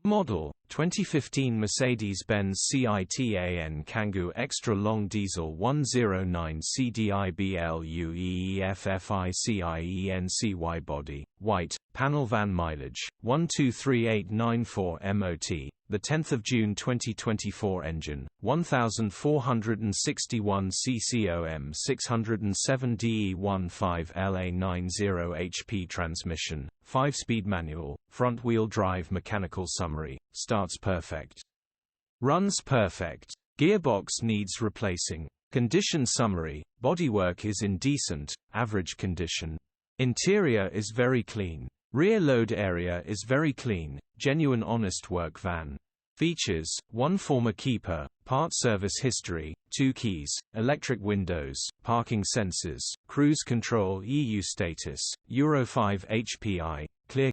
Model 2015 Mercedes-Benz CITAN KANGOO Extra Long Diesel 109CDI BlueEFFICIENCY Body, white, panel van mileage, 123894 MOT, 10 June 2024 Engine, 1461 CCOM 607 DE15 LA90 HP Transmission, 5-speed manual, front-wheel drive mechanical summary, starts perfect. Runs perfect. Gearbox needs replacing. Condition summary, bodywork is in decent, average condition. Interior is very clean. Rear load area is very clean, genuine honest work van. Features: 1 former keeper, part service history, 2 keys, electric windows, parking sensors, cruise control EU status, Euro 5 HPI, clear